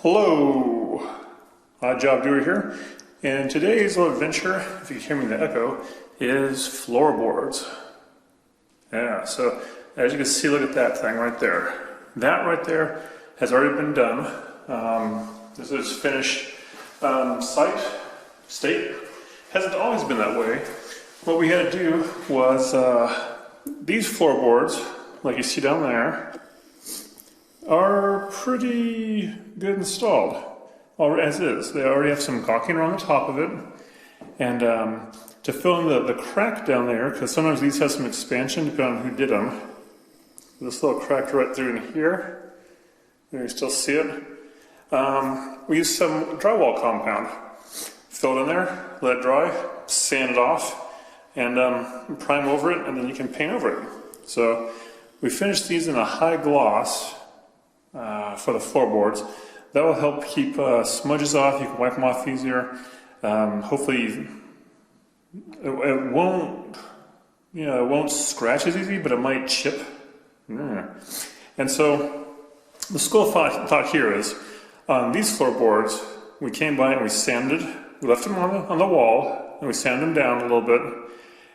Hello, Odd Job Doer here, and today's little adventure, if you can hear me in the echo, is floorboards. Yeah, so as you can see, look at that thing right there. That right there has already been done. This is finished state. Hasn't always been that way. What we had to do was these floorboards, like you see down there, are pretty good installed, as is. They already have some caulking around the top of it, and to fill in the crack down there, because sometimes these have some expansion depending on who did them. This little crack right through in here, you still see it. We used some drywall compound. Fill it in there, let it dry, sand it off, and prime over it, and then you can paint over it. So we finished these in a high gloss for the floorboards. That will help keep smudges off. You can wipe them off easier. Hopefully, it won't scratch as easy, but it might chip. And so the school of thought here is on these floorboards, we came by and we sanded. We left them on the wall and we sanded them down a little bit,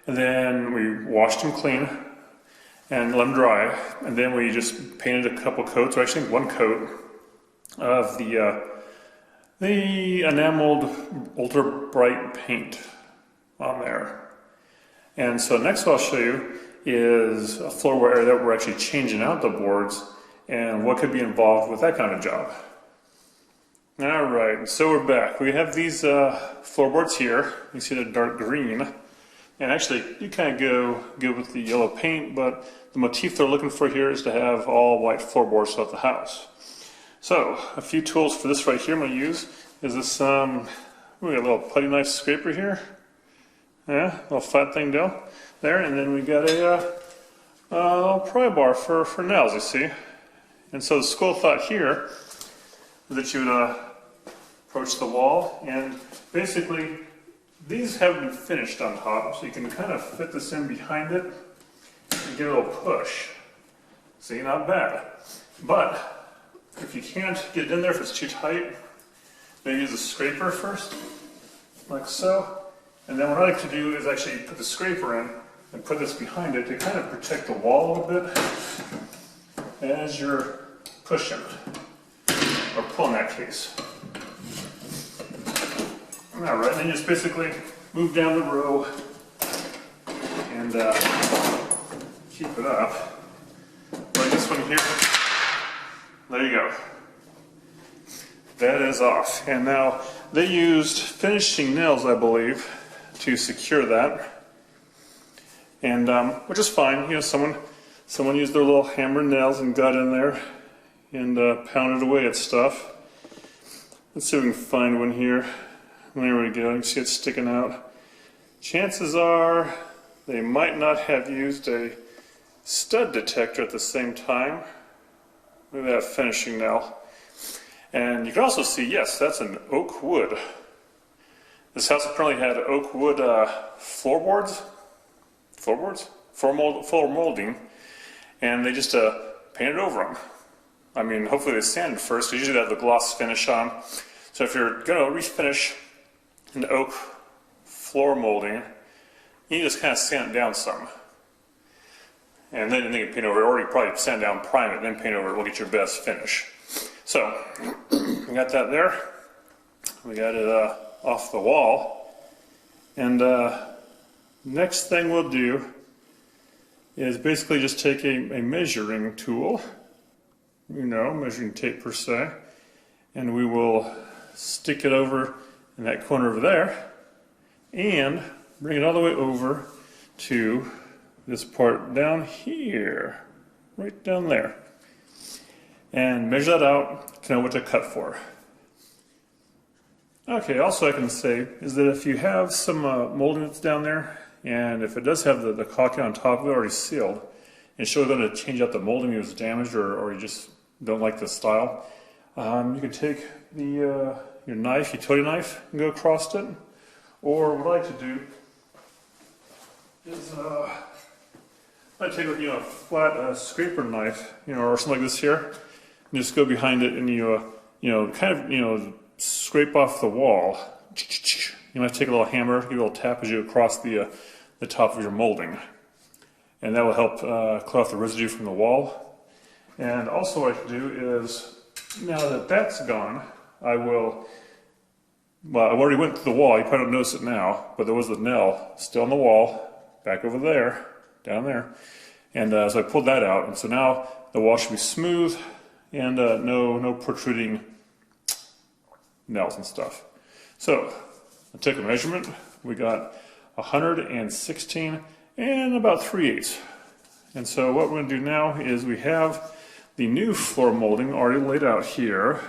and then we washed them clean and let them dry, and then we just painted a couple coats, or actually one coat of the enameled ultra bright paint on there. And so next what I'll show you is a floorboard area that we're actually changing out the boards and what could be involved with that kind of job. Alright, so we're back. We have these floorboards here. You see the dark green. And actually, you kind of go good with the yellow paint, but the motif they're looking for here is to have all white floorboards throughout the house. So, a few tools for this right here I'm going to use is this, we got a little putty knife scraper here. Yeah, a little flat thing down there, and then we got a little pry bar for nails, you see. And so the school of thought here is that you would approach the wall, and basically these haven't been finished on top, so you can kind of fit this in behind it and give it a little push. See, not bad. But if you can't get it in there, if it's too tight, maybe use a scraper first, like so. And then what I like to do is actually put the scraper in and put this behind it to kind of protect the wall a little bit as you're pushing, or pulling that case. Alright, and then you just basically move down the row and keep it up. Like this one here. There you go. That is off. And now they used finishing nails, I believe, to secure that. And which is fine. You know, someone used their little hammer nails and got in there and pounded away at stuff. Let's see if we can find one here. There we go, you can see it sticking out. Chances are they might not have used a stud detector at the same time. Look at that finishing nail. And you can also see, yes, that's an oak wood. This house apparently had oak wood floor molding, and they just painted over them. I mean, hopefully they sanded first, because usually they have the gloss finish on. So if you're going to refinish an oak floor molding, you just kind of sand it down some. And then you can paint over it, or you probably sand down, prime it, and then paint over it will get your best finish. So, we got that there. We got it off the wall. And next thing we'll do is basically just take a measuring tool, measuring tape per se, and we will stick it over in that corner over there and bring it all the way over to this part down here, right down there, and measure that out to know what to cut for. Okay, also I can say is that if you have some molding that's down there, and if it does have the caulking on top of it already sealed, and you're going to change out the molding if it's damaged, or you just don't like the style, you can take your knife, utility knife, and go across it. Or what I like to do is I take a flat scraper knife, or something like this here, and just go behind it, and you kind of, scrape off the wall. You might take a little hammer, give a little tap as you go across the top of your molding. And that will help clear off the residue from the wall. And also what I can do is, now that that's gone, I will, well, I already went to the wall, you probably don't notice it now, but there was the nail still on the wall, back over there, down there. And so I pulled that out, and so now the wall should be smooth and no protruding nails and stuff. So I took a measurement. We got 116 and about 3/8. And so what we're going to do now is we have the new floor molding already laid out here.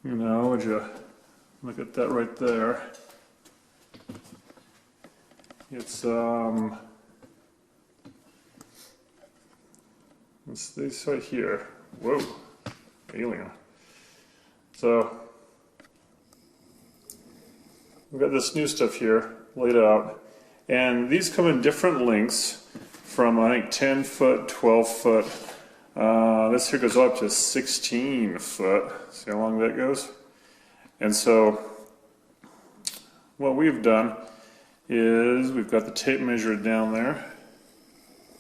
Would you look at that right there? It's this right here. Whoa, alien. So we've got this new stuff here laid out, and these come in different lengths from I think 10 foot, 12 foot. This here goes up to 16 foot. See how long that goes? And so what we've done is we've got the tape measure down there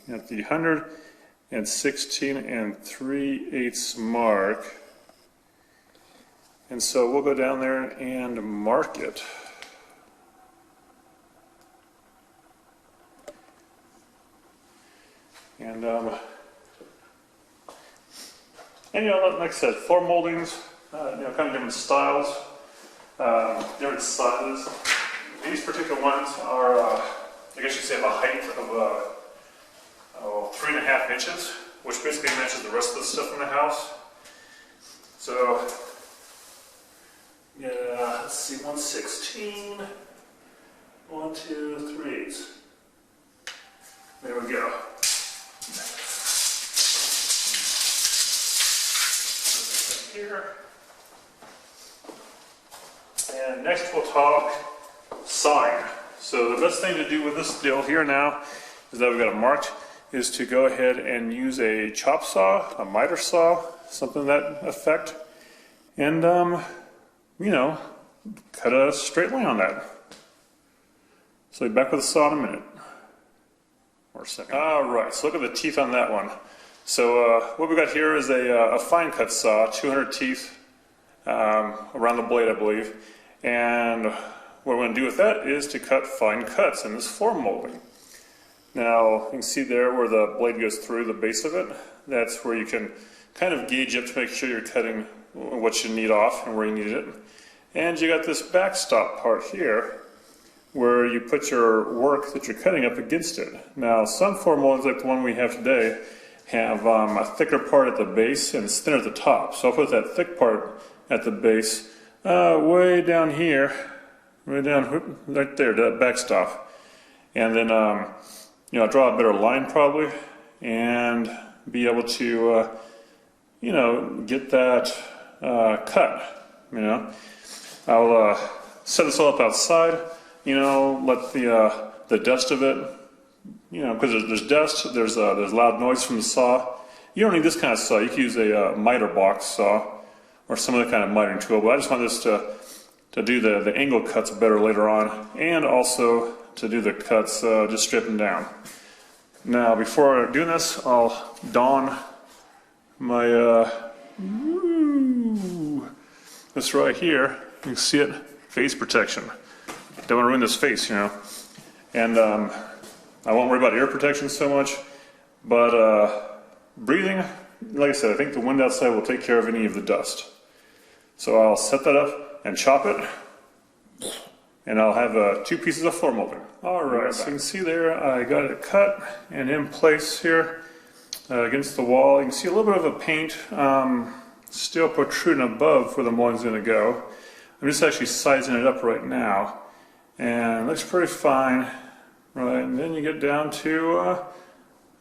at the 116 and 3/8 mark. And so we'll go down there and mark it. And like I said, floor moldings, kind of different styles, different sizes. These particular ones are, I guess you could say, have a height of 3.5 inches, which basically matches the rest of the stuff in the house. So, yeah, let's see, 116, 1, 2, 3/8. There we go. Here. And next we'll talk sign. So the best thing to do with this deal here now is that we've got it marked, is to go ahead and use a chop saw, a miter saw, something to that effect, and cut a straight line on that. So I'll be back with the saw in a minute. Or a second. Alright, so look at the teeth on that one. So what we got here is a fine cut saw, 200 teeth around the blade, I believe. And what we're going to do with that is to cut fine cuts in this floor molding. Now you can see there where the blade goes through the base of it. That's where you can kind of gauge up to make sure you're cutting what you need off and where you need it. And you got this backstop part here where you put your work that you're cutting up against it. Now some floor moldings like the one we have today have a thicker part at the base and it's thinner at the top. So I'll put that thick part at the base way down here, right down right there, that backstop. And then I'll draw a better line probably and be able to get that cut. I'll set this all up outside, let the dust of it, because there's dust, there's loud noise from the saw. You don't need this kind of saw. You can use a miter box saw or some other kind of mitering tool, but I just want this to do the angle cuts better later on, and also to do the cuts just stripping down. Now before doing this, I'll don my this right here. You can see it, face protection. Don't want to ruin this face, and I won't worry about ear protection so much, but breathing, like I said, I think the wind outside will take care of any of the dust. So I'll set that up and chop it, and I'll have 2 pieces of floor molding. Alright, so you can see there I got it cut and in place here against the wall. You can see a little bit of a paint still protruding above where the molding's going to go. I'm just actually sizing it up right now, and it looks pretty fine. Right, and then you get down to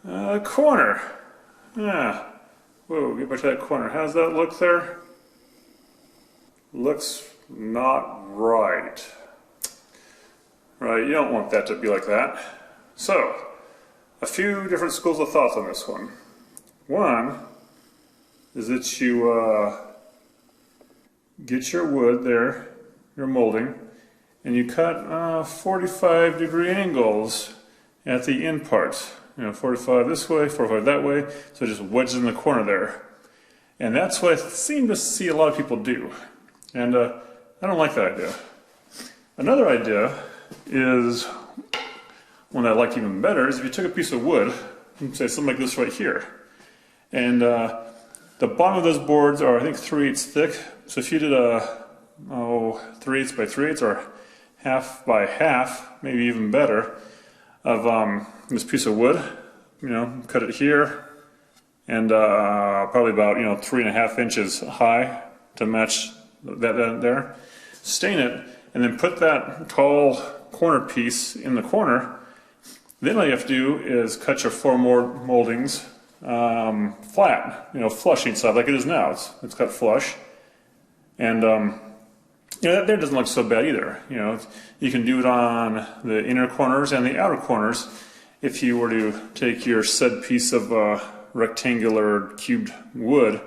a corner. Yeah. Whoa, get back to that corner. How's that look there? Looks not right. Right, you don't want that to be like that. So, a few different schools of thoughts on this one. One is that you get your wood there, your molding, and you cut 45-degree angles at the end parts. 45 this way, 45 that way, so it just wedges in the corner there. And that's what I seem to see a lot of people do. And I don't like that idea. Another idea is, one I like even better, is if you took a piece of wood, say something like this right here, and the bottom of those boards are, I think, 3/8 thick. So if you did a 3/8 by 3/8 or half by half, maybe even better, of this piece of wood, cut it here, and probably about 3.5 inches high to match that there. Stain it, and then put that tall corner piece in the corner. Then all you have to do is cut your floor moldings flat, flush each side like it is now. It's cut flush, and that there doesn't look so bad either. You can do it on the inner corners and the outer corners. If you were to take your said piece of rectangular cubed wood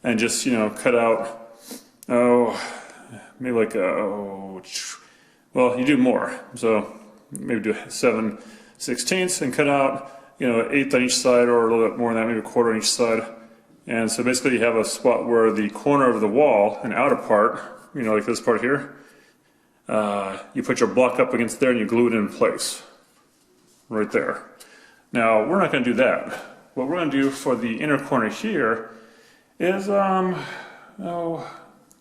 and just cut out maybe like well, you do more, so maybe do 7/16 and cut out 1/8 on each side, or a little bit more than that, maybe 1/4 on each side. And so basically you have a spot where the corner of the wall, an outer part, like this part here, you put your block up against there and you glue it in place right there. Now we're not going to do that. What we're going to do for the inner corner here is I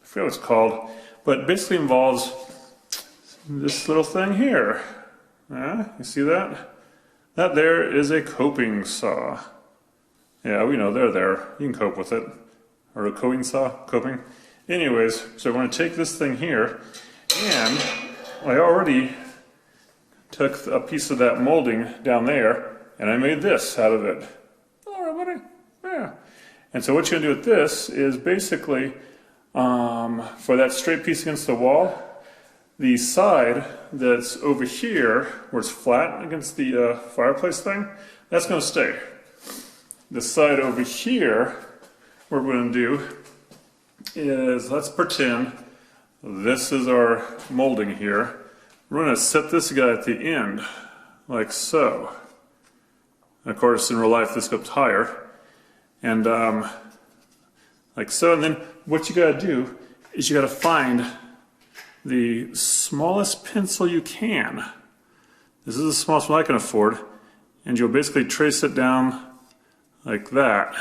forget what it's called, but basically involves this little thing here. You see that? That there is a coping saw. Yeah, we know they're there. You can cope with it. Or a coping saw, coping. Anyways, so we're going to take this thing here, and I already took a piece of that molding down there, and I made this out of it. All right, buddy. Yeah. And so what you're going to do with this is basically, for that straight piece against the wall, the side that's over here, where it's flat against the fireplace thing, that's going to stay. The side over here, what we're going to do is, let's pretend this is our molding here. We're going to set this guy at the end, like so. And of course, in real life, this goes higher. And like so. And then what you got to do is you got to find the smallest pencil you can. This is the smallest one I can afford. And you'll basically trace it down like that.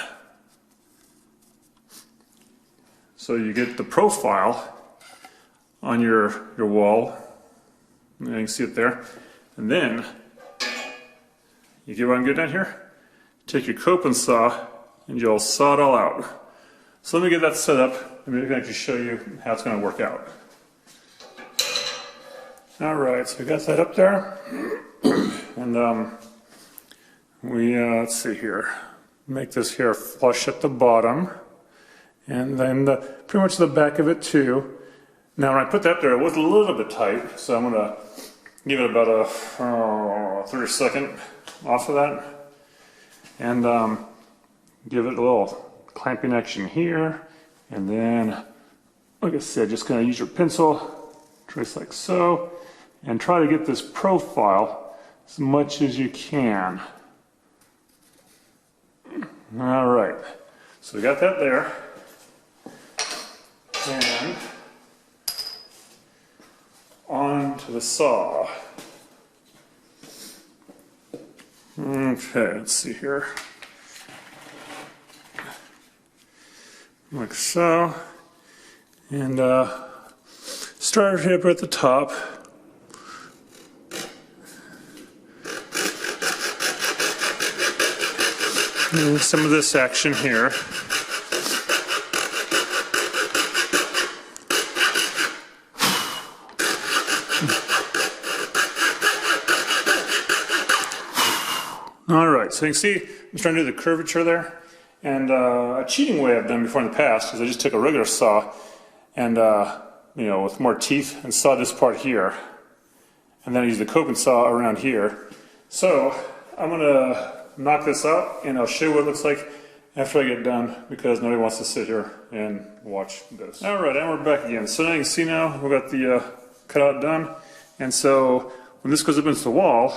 So you get the profile on your wall. And you can see it there. And then you get what I'm getting at here? Take your coping saw and you'll saw it all out. So let me get that set up and maybe I can show you how it's going to work out. Alright, so we got that up there. And let's see here. Make this here flush at the bottom. And then pretty much the back of it too. Now when I put that there, it was a little bit tight, so I'm going to give it about a 30-second off of that. And give it a little clamping action here. And then, like I said, just going to use your pencil, trace like so, and try to get this profile as much as you can. All right, so we got that there. And on to the saw. Okay, let's see here. Like so. And start here at the top. And some of this action here. Alright, so you can see I'm trying to do the curvature there. And a cheating way I've done before in the past is I just took a regular saw and, with more teeth and saw this part here. And then I use the coping saw around here. So I'm going to knock this out and I'll show you what it looks like after I get done because nobody wants to sit here and watch this. Alright, and we're back again. So now you can see now we've got the cutout done. And so when this goes up into the wall,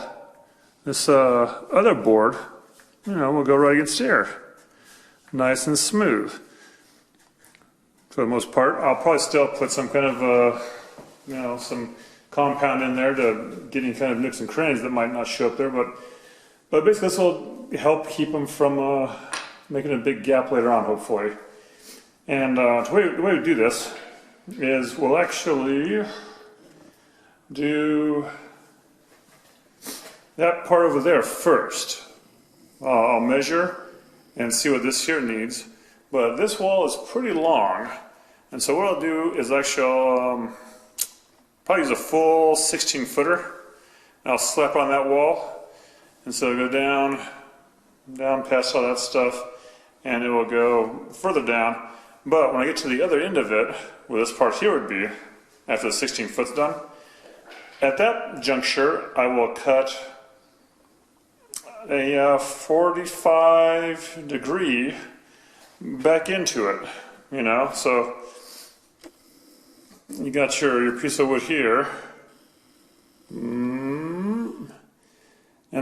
this other board, will go right against here. Nice and smooth. For the most part, I'll probably still put some kind of, some compound in there to get any kind of nooks and crannies that might not show up there. But basically this will help keep them from making a big gap later on, hopefully. And the way we do this is we'll actually do that part over there first. I'll measure and see what this here needs. But this wall is pretty long. And so what I'll do is actually probably use a full 16-footer. And I'll slap on that wall. And so it'll go down past all that stuff. And it will go further down. But when I get to the other end of it, where this part here would be, after the 16 foot's done, at that juncture, I will cut a 45 degree back into it, so you got your piece of wood here, and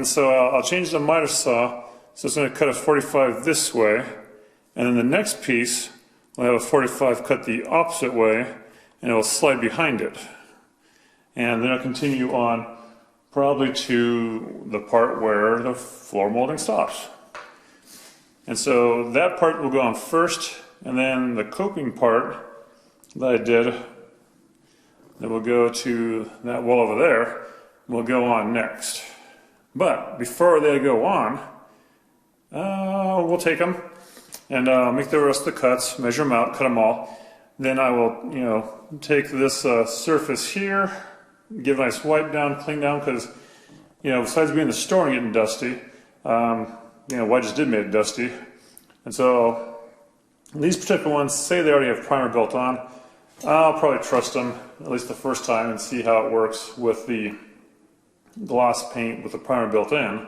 so I'll change the miter saw, so it's going to cut a 45 this way, and then the next piece will have a 45 cut the opposite way, and it will slide behind it, and then I'll continue on probably to the part where the floor molding stops. And so that part will go on first, and then the coping part that I did that will go to that wall over there will go on next. But before they go on, we'll take them and make the rest of the cuts, measure them out, cut them all. Then I will, take this surface here, give a nice wipe down, clean down, because, besides being the store and getting dusty, wedges did make it dusty. And so these particular ones, say they already have primer built on, I'll probably trust them at least the first time and see how it works with the gloss paint with the primer built in.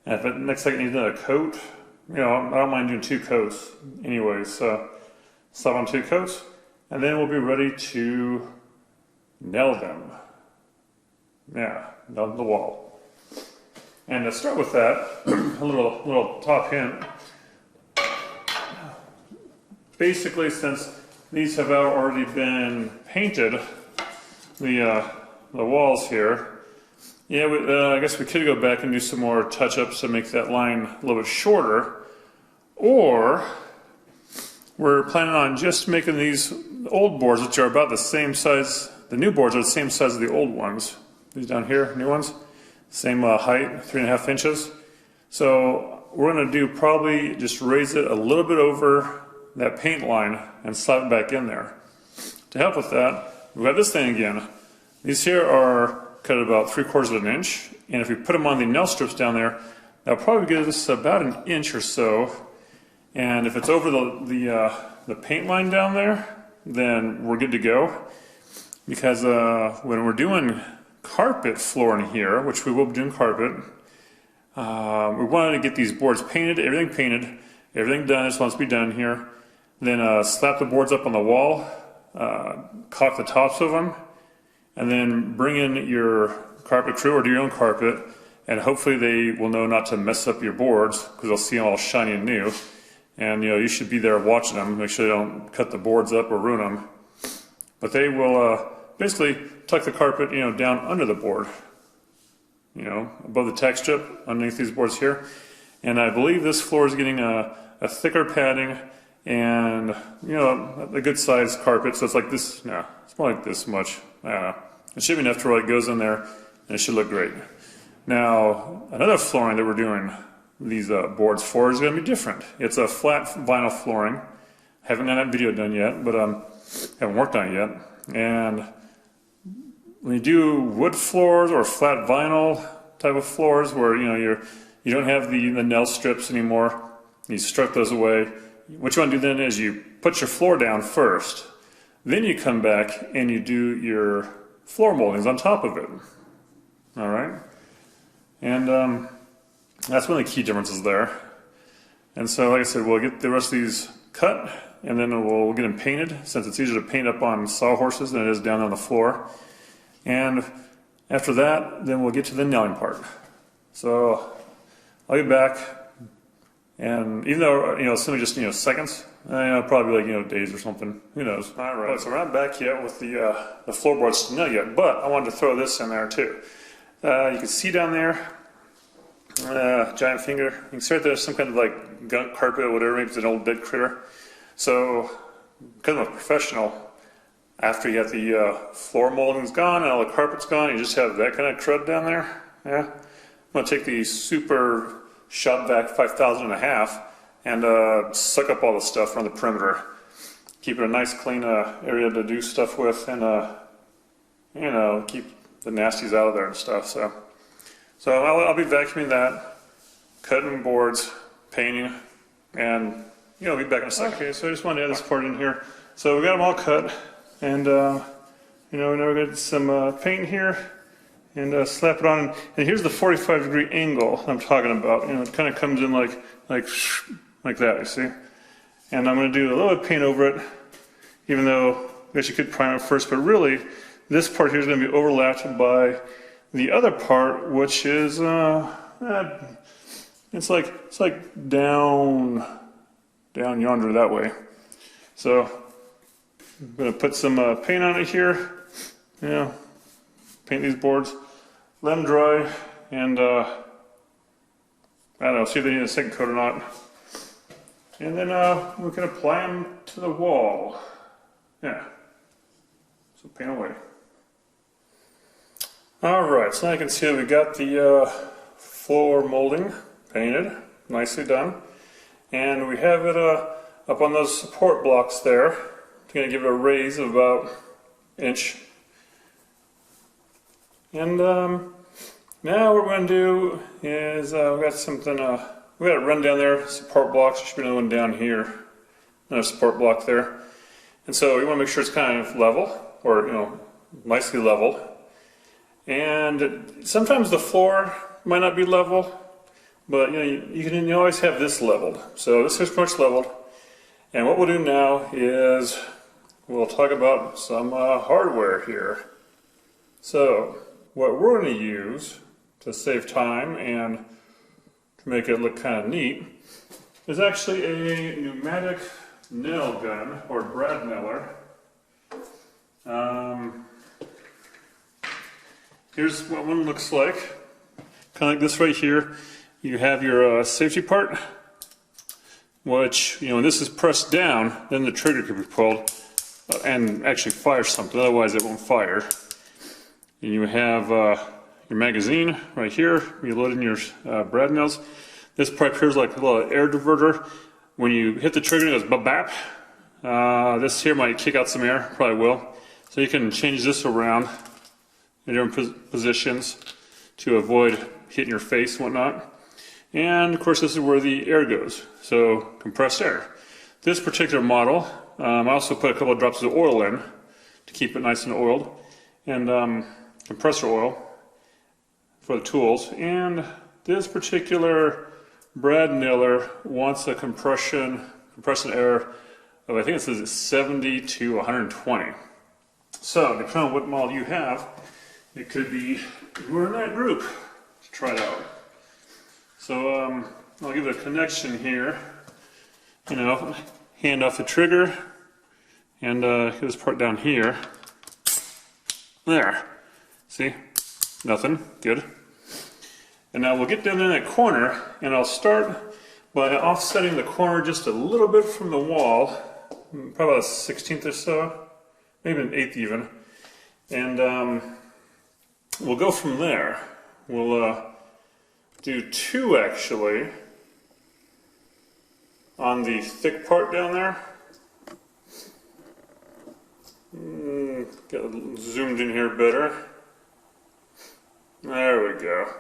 And if it next time it needs another coat, I don't mind doing 2 coats anyways. So slap on 2 coats, and then we'll be ready to nail them. Yeah, down the wall. And to start with that, a little top hint. Basically, since these have already been painted, the walls here, I guess we could go back and do some more touch-ups to make that line a little bit shorter, or we're planning on just making these old boards, which are about the same size. The new boards are the same size as the old ones. These down here, new ones, same height, 3.5 inches. So we're going to do probably just raise it a little bit over that paint line and slap it back in there. To help with that, we've got this thing again. These here are cut about 3/4 inch, and if we put them on the nail strips down there, that'll probably give us about 1 inch or so. And if it's over the paint line down there, then we're good to go. Because when we're doing carpet flooring here, which we will be doing carpet, we wanted to get these boards painted, everything done, this wants to be done here. Then slap the boards up on the wall, caulk the tops of them, and then bring in your carpet crew or do your own carpet, and hopefully they will know not to mess up your boards because they'll see them all shiny and new. And you should be there watching them, make sure they don't cut the boards up or ruin them. But they will basically tuck the carpet, down under the board, above the tack strip underneath these boards here. And I believe this floor is getting a thicker padding and, a good sized carpet. So it's like this, no, it's more like this much. I don't know. It should be enough to where it goes in there and it should look great. Now, another flooring that we're doing these boards for is going to be different. It's a flat vinyl flooring. Haven't got that video done yet, but haven't worked on it yet. And when you do wood floors or flat vinyl type of floors where you don't have the nail strips anymore, you strip those away. What you want to do then is you put your floor down first, then you come back and you do your floor moldings on top of it. All right, and that's one of the key differences there. And so, like I said, we'll get the rest of these cut, and then we'll get them painted, since it's easier to paint up on sawhorses than it is down on the floor. And after that, then we'll get to the nailing part. So I'll get back, and even though, it's only just, seconds, probably like, days or something, who knows. All right, so we're not back yet with the floorboards to nail yet, but I wanted to throw this in there too. You can see down there, giant finger. You can see right there's some kind of like gunk carpet or whatever, maybe it's an old dead critter. So, because I'm a professional, after you have the floor molding's gone and all the carpet's gone, you just have that kind of crud down there. Yeah, I'm gonna take the super shop vac 5000.5 and suck up all the stuff around the perimeter. Keep it a nice clean area to do stuff with, and keep the nasties out of there and stuff. So I'll be vacuuming that, cutting boards, painting, and I'll be back in a second. Okay, so I just wanted to add this part in here. So we got them all cut, and now we're gonna get some paint here and slap it on. And here's the 45-degree angle I'm talking about. It kind of comes in like that, you see. And I'm gonna do a little bit of paint over it, even though I guess you could prime it first, but really this part here is gonna be overlapped by the other part, which is it's like down yonder that way. So I'm going to put some paint on it here. Paint these boards, let them dry, and I don't know, see if they need a second coat or not. And then we can apply them to the wall. Yeah. So paint away. Alright, so now you can see that we got the floor molding painted, nicely done. And we have it up on those support blocks there. It's going to give it a raise of about an inch. And now what we're going to do is we got something, we got to run down there, support blocks. There should be another one down here, another support block there. And so we want to make sure it's kind of level, or nicely leveled. And sometimes the floor might not be level, but you can always have this leveled. So this is pretty much leveled. And what we'll do now is we'll talk about some hardware here. So what we're going to use to save time and to make it look kind of neat is actually a pneumatic nail gun, or brad nailer. Here's what one looks like. Kind of like this right here. You have your safety part, which, when this is pressed down, then the trigger can be pulled and actually fire something, otherwise it won't fire. And you have your magazine right here, where you load in your brad nails. This pipe here is like a little air diverter. When you hit the trigger, it goes bap. This here might kick out some air, probably will. So you can change this around in different positions to avoid hitting your face and whatnot. And of course this is where the air goes, so compressed air. This particular model, I also put a couple of drops of oil in to keep it nice and oiled, and compressor oil for the tools. And this particular brad nailer wants a compression air of, I think it says 70 to 120. So depending on what model you have, it could be we're in that group to try it out. So I'll give it a connection here, hand off the trigger, and get this part down here. There, see, nothing, good. And now we'll get down in that corner, and I'll start by offsetting the corner just a little bit from the wall, probably about a 1/16 or so, maybe an 1/8 even. And we'll go from there. We'll do 2 actually on the thick part down there. Get it zoomed in here better. There we go.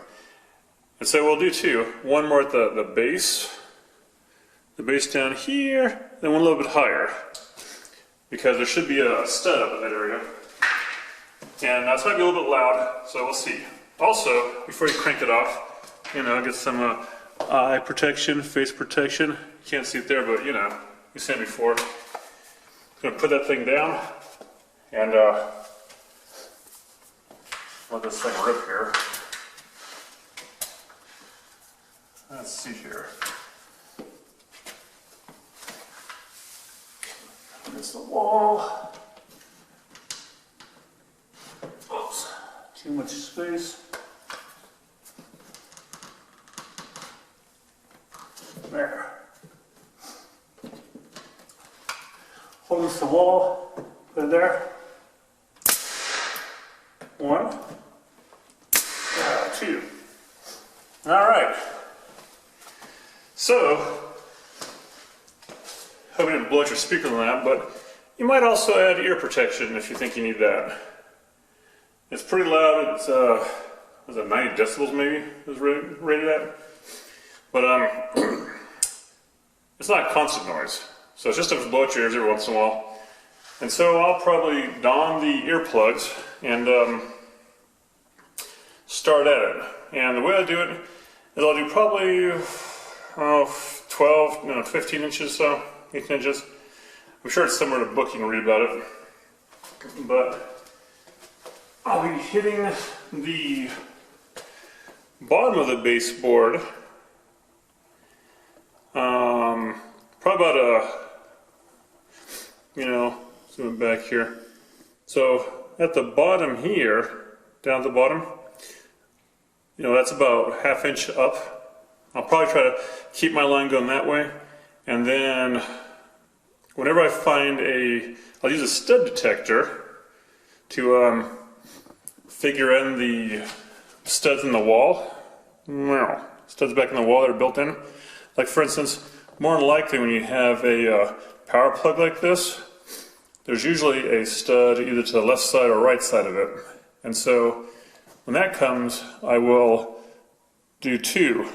And so we'll do 2. One more at the base down here, then one a little bit higher, because there should be a stud up in that area. And that's might be a little bit loud, so we'll see. Also, before you crank it off, get some eye protection, face protection. You can't see it there, but you know, you've seen it before. I'm gonna put that thing down and let this thing rip here. Let's see here. Against the wall. Oops, too much space. There. Hold against the wall, put it there. 1, 2. All right. So, hope I didn't blow out your speakers on that, but you might also add ear protection if you think you need that. It's pretty loud. It's was it 90 decibels maybe is rated at, but it's not constant noise, so it's just to blow out your ears every once in a while. And so I'll probably don the earplugs and start at it. And the way I do it is I'll do probably 12, no, 15 inches, so 18 inches. I'm sure it's somewhere in a book you can read about it. But I'll be hitting the bottom of the baseboard, probably about zoom back here. So at the bottom here, down at the bottom, that's about ½ inch up. I'll probably try to keep my line going that way, and then whenever I find I'll use a stud detector to figure in the studs in the wall. No, studs back in the wall that are built in. Like for instance, more than likely when you have a power plug like this, there's usually a stud either to the left side or right side of it. And so when that comes, I will do 2.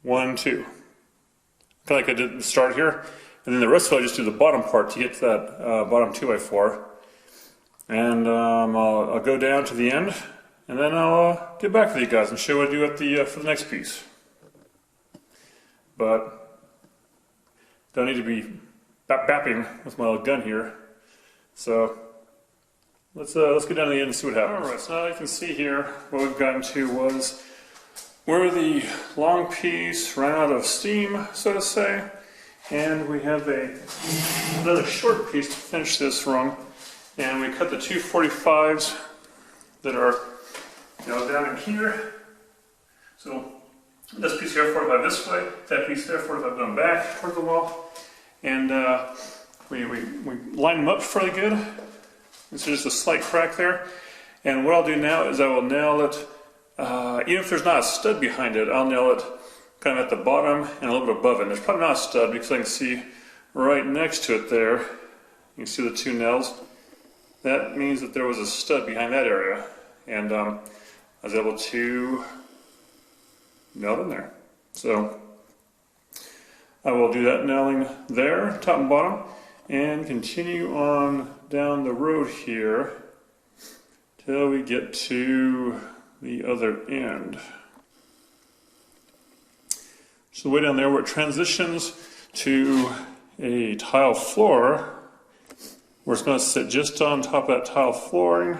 1, 2. Kind of like I did at the start here. And then the rest of it I just do the bottom part to get to that bottom 2x4. And I'll go down to the end, and then I'll get back to you guys and show what I do at for the next piece. But don't need to be bapping with my little gun here. So let's get down to the end and see what happens. All right, so now you can see here what we've gotten to was where the long piece ran out of steam, so to say, and we have another short piece to finish this rung, and we cut the 245s that are down in here. So this piece here 45 this way, that piece there 45 going back toward the wall, and we line them up fairly good. This is just a slight crack there, and what I'll do now is I will nail it. Even if there's not a stud behind it, I'll nail it kind of at the bottom and a little bit above it. And there's probably not a stud because I can see right next to it there, you can see the 2 nails. That means that there was a stud behind that area. And I was able to nail it in there. So I will do that nailing there, top and bottom, and continue on down the road here till we get to the other end. So way down there where it transitions to a tile floor, where it's going to sit just on top of that tile flooring,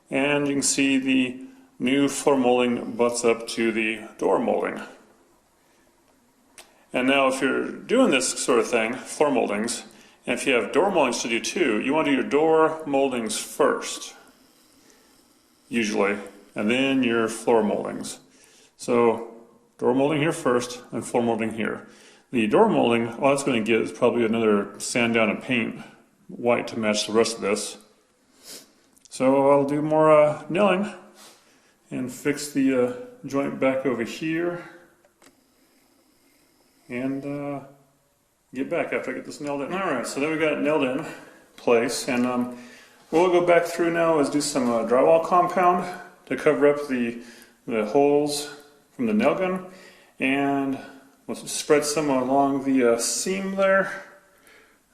and you can see the new floor molding butts up to the door molding. And now if you're doing this sort of thing, floor moldings, and if you have door moldings to do too, you want to do your door moldings first, usually, and then your floor moldings. So door molding here first, and floor molding here. The door molding, all it's going to get is probably another sand down and paint white to match the rest of this. So I'll do more nailing and fix the joint back over here, and get back after I get this nailed in. Alright, so then we got it nailed in place, and what we'll go back through now is do some drywall compound to cover up the holes from the nail gun, and we'll spread some along the seam there,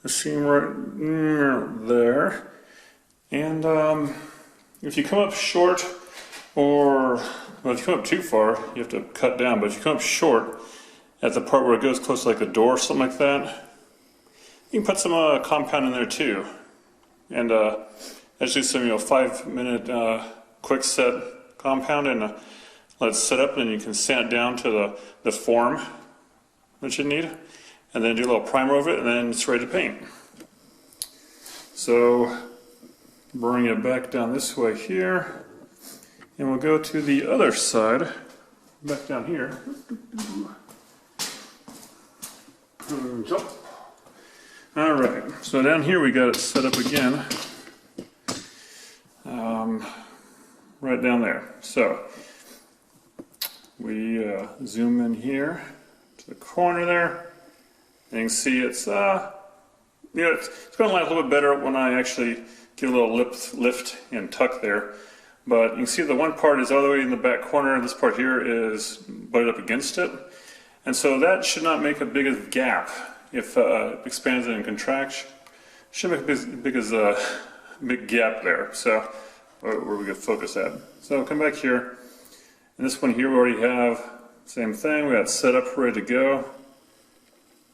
the seam right there, and if you come up short, or well, if you come up too far, you have to cut down, but if you come up short, at the part where it goes close to like the door or something like that. You can put some compound in there too. And actually some 5-minute quick set compound, and let it set up, and then you can sand it down to the form that you need, and then do a little primer over it, and then it's ready to paint. So bring it back down this way here, and we'll go to the other side, back down here. Jump. Alright, so down here we got it set up again. Right down there. So we zoom in here to the corner there, and you can see it's it's going to line a little bit better when I actually give a little lift and tuck there. But you can see the one part is all the way in the back corner, and this part here is butted up against it. And so that should not make a big gap if it expands and contracts. Should make a big gap there. So where we could focus at. So come back here, and this one here we already have same thing. We got set up ready to go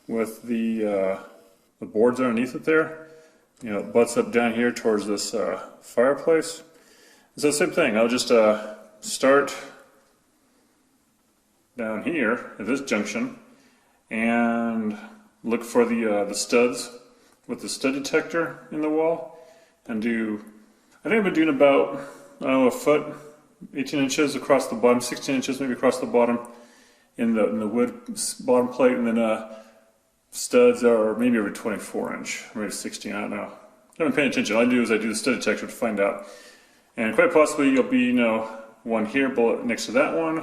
with the boards underneath it there. It butts up down here towards this fireplace. So same thing. I'll just start down here at this junction and look for the studs with the stud detector in the wall, and do. I think I've been doing about, I don't know, a foot, 18 inches across the bottom, 16 inches maybe across the bottom in the wood bottom plate, and then studs are maybe every 24 inch, maybe 16, I don't know. I haven't paid attention. All I do is I do the stud detector to find out. And quite possibly you'll be, one here next to that one,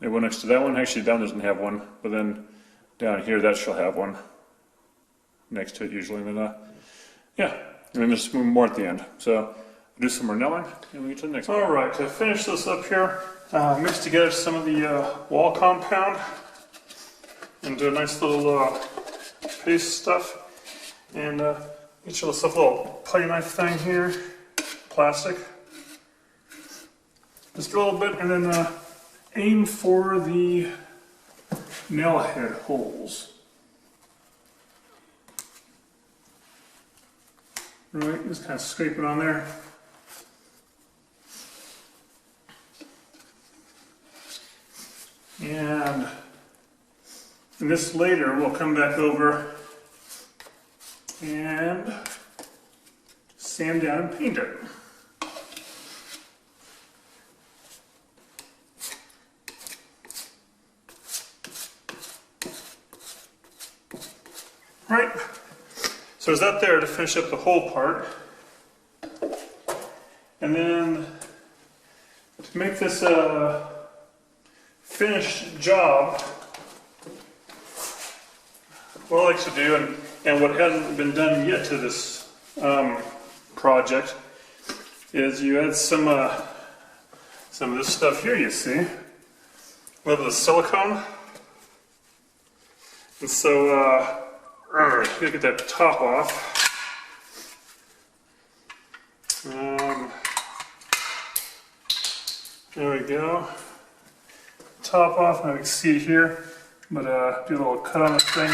maybe one next to that one. Actually, down doesn't have one, but then down here that shall have one next to it usually. And then, yeah, and then just move more at the end. So do some more nailing, and we get to the next one. Alright, to finish this up here, mix together some of the wall compound and do a nice little paste stuff, and get yourself a little putty knife thing here, plastic. Just a little bit, and then aim for the nail head holes. Right, just kind of scrape it on there. And this later we'll come back over and sand down and paint it. Right, so there's that there to finish up the whole part. And then to make this finished job, what I like to do, and what hasn't been done yet to this project, is you add some of this stuff here, you see, a little bit of silicone. And so you gotta get that top off. There we go. Top off, now we can see it here, but do a little cut on this thing.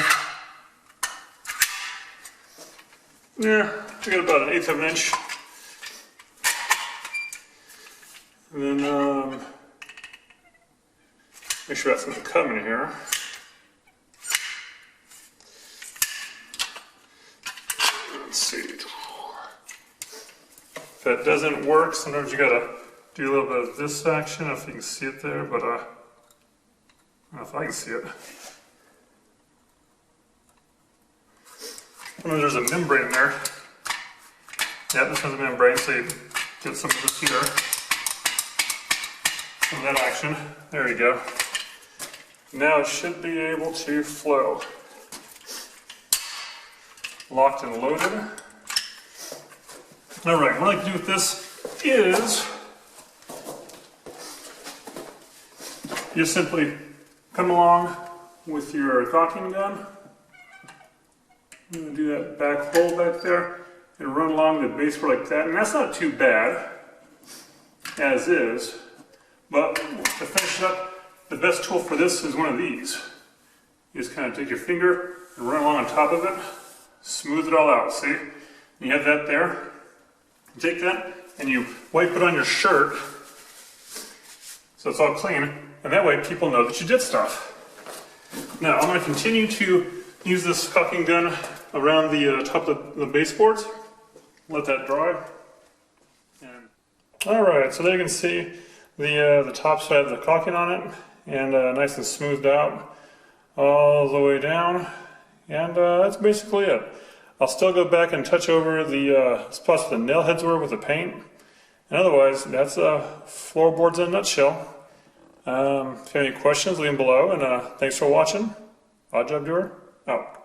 Yeah, we got about 1/8 of an inch. And then make sure that's going to come in here. Let's see. If that doesn't work, sometimes you gotta do a little bit of this action. I don't know if you can see it there, but I don't know if I can see it. There's a membrane in there. Yeah, this has a membrane, so you get some of this here. Some of that action. There you go. Now it should be able to flow. Locked and loaded. Alright, what I like to do with this is you simply come along with your caulking gun. I'm going to do that back hole back there and run along the baseboard like that. And that's not too bad as is. But to finish it up, the best tool for this is one of these. You just kind of take your finger and run along on top of it, smooth it all out, see? And you have that there. You take that and you wipe it on your shirt so it's all clean, and that way people know that you did stuff. Now I'm going to continue to use this caulking gun around the top of the baseboards. Let that dry. Alright, so there you can see the top side of the caulking on it, and nice and smoothed out all the way down, and that's basically it. I'll still go back and touch over the spots where the nail heads were with the paint, and otherwise that's floorboards in a nutshell. If you have any questions, leave them below, and thanks for watching. Odd Job Doer, out.